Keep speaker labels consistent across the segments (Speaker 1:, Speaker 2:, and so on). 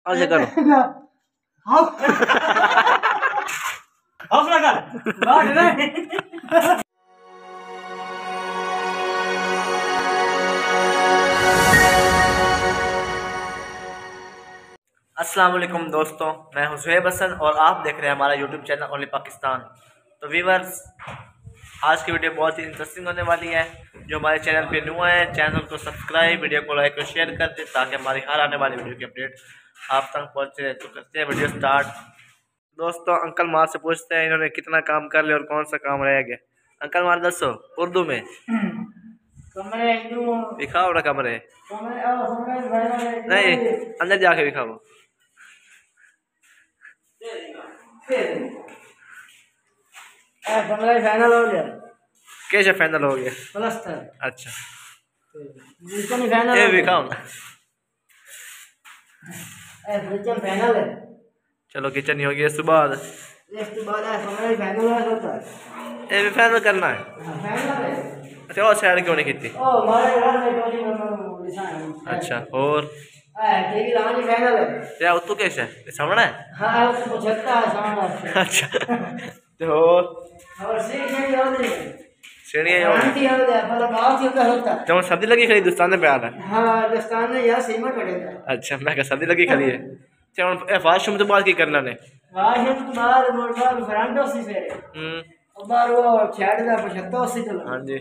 Speaker 1: ऐसे करो।
Speaker 2: हौसला कर बाहर रे।
Speaker 1: अस्सलाम वालेकुम दोस्तों, मैं हूं ज़ुहैब हसन और आप देख रहे हैं हमारा यूट्यूब चैनल ओनली पाकिस्तान। तो व्यूअर्स, आज की वीडियो बहुत ही इंटरेस्टिंग होने वाली है। जो हमारे चैनल पे न्यू है, चैनल को सब्सक्राइब, वीडियो को लाइक और शेयर कर दें ताकि हमारी हर आने वाली वीडियो की अपडेट आप तक पहुँचे। तो करते हैं वीडियो स्टार्ट। दोस्तों, अंकल मार से पूछते हैं इन्होंने कितना काम कर लिया और कौन सा काम रह गया। अंकल मार दसो उर्दू में
Speaker 2: कमरे
Speaker 1: दिखाओ ना। कमरे नहीं, अंदर जाके दिखाओ।
Speaker 2: कमरे फाइनल हो गया।
Speaker 1: कैसे फाइनल हो गया?
Speaker 2: प्लस्तर।
Speaker 1: अच्छा,
Speaker 2: फाइनल
Speaker 1: ये दिखाओ ना।
Speaker 2: फाइनल है।
Speaker 1: चलो, किचन ही हो गया। सुबह ये भी फाइनल करना है। अच्छा, और साइड क्यों नहीं की? अच्छा, और क्या उत्तू कैसे है? सामने है। अच्छा, तो और सीढ़ियाँ सर्दी लगी खड़ी दुस्तान पे आ रहा है। अच्छा, मैं क्या सर्दी लगी खड़ी है। वाशरूम तो बात की करना ने हाँ जी।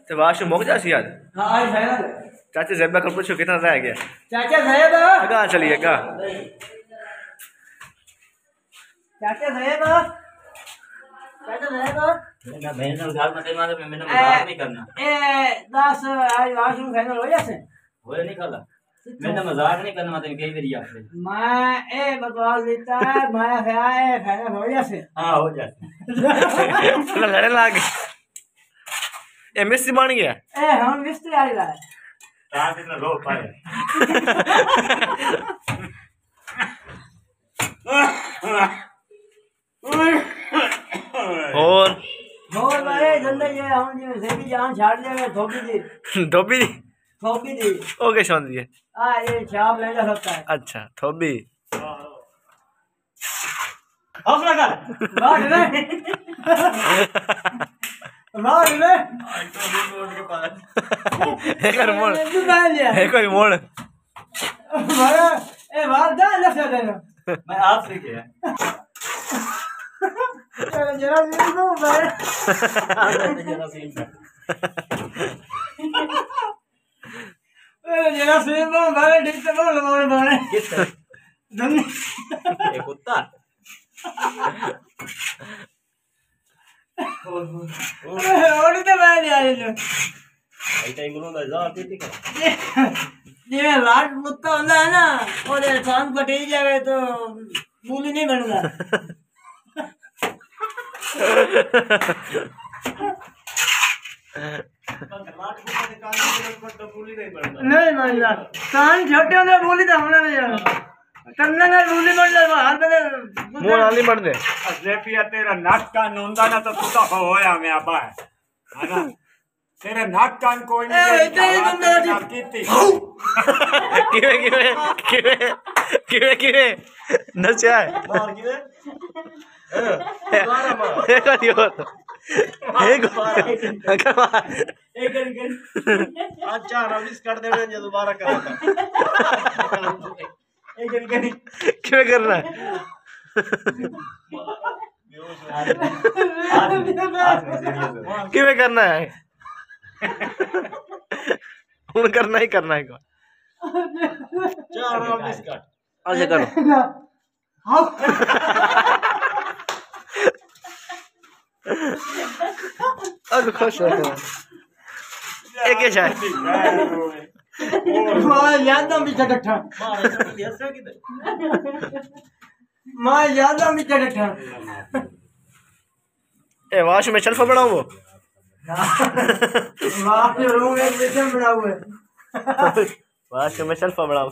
Speaker 1: तो वाशरूम मुक जासी आज। चाचा ज़ैबा कल पूछो कितना रह गया।
Speaker 2: चाचा ज़ैबा
Speaker 1: कहाँ चलिए का?
Speaker 2: चाचा ज़ैबा
Speaker 3: ना बहन घर मते मारे मैंने मजाक नहीं करना।
Speaker 2: ए 10 आज वाशरूम फाइनल हो जासे
Speaker 3: होए नहीं खाला। मैंने मजाक नहीं करना मते कई बारी आपसे
Speaker 2: मैं ए बकवास देता है। मैं है फाइनल हो जासे। हां
Speaker 3: हो जासे
Speaker 1: लड़ने लग ये मिस्त्री बन गया।
Speaker 2: ए हम मिस्त्री आ रहा है
Speaker 3: रात इतना रो पाए।
Speaker 1: और
Speaker 2: भाई जल्दी ये हम जी से भी जान छाड़ देंगे।
Speaker 1: धोबी
Speaker 2: दी
Speaker 1: ओके सुन दिए।
Speaker 2: ये छाप लेना सकता है।
Speaker 1: अच्छा, धोबी
Speaker 2: हौसला कर बाहर रे।
Speaker 1: एक और मोड़
Speaker 2: ए बाहर जा लफा देना।
Speaker 3: मैं आपसे किया
Speaker 2: जरा सीन दो भाई।
Speaker 3: जरा सीन
Speaker 2: जरा सीन दो भाई। ठीक से बोल भाई।
Speaker 3: किस एक कुत्ता
Speaker 2: और तो मैं नहीं आ रही
Speaker 3: ऐसा ही बोलूंगा जा ठीक है।
Speaker 2: ये लाट कुत्ता होता है ना, और शाम को टेक जावे तो मूली नहीं बनूंगा। नहीं बनना कान छोटे होंगे मूली तो हमने नहीं जाना करना ना। मूली बन जाए हाथ में
Speaker 1: मुंह नाली बन दे।
Speaker 4: लेपिया तेरा नाक कान होंदा ना तो तू तो होया मैं आपा है ना। तेरे नाक कान कोई नहीं कीती
Speaker 1: किवे नचा है
Speaker 3: मार किवे
Speaker 1: एक दियो एक
Speaker 3: अच्छा रविश कर देवे जो दोबारा करेगा।
Speaker 1: किवे करना है? किवे करना है? हूं करना ही करना है।
Speaker 3: चार रविश कर
Speaker 1: ऐसे करो। अब खुश हो एक शायद
Speaker 2: याद भी चटठा
Speaker 1: ए वाश में शेल्फ बनाऊं वो
Speaker 2: रूम एक बेचन बना हुआ है।
Speaker 1: वाश में शेल्फ बनाऊं।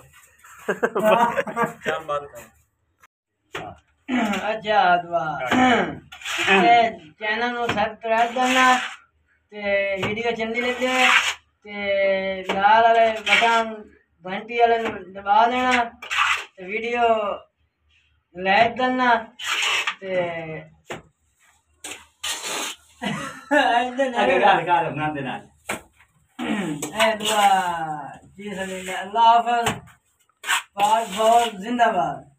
Speaker 2: अच्छा चैनल को सब्सक्राइब करना ते वीडियो चंगी लगे ते नाल वाले बटन घंटी वाले दबा देना ते वीडियो लाइक करना ते दुआ जी अल्लाह हाफ़िज़। जिंदाबाद।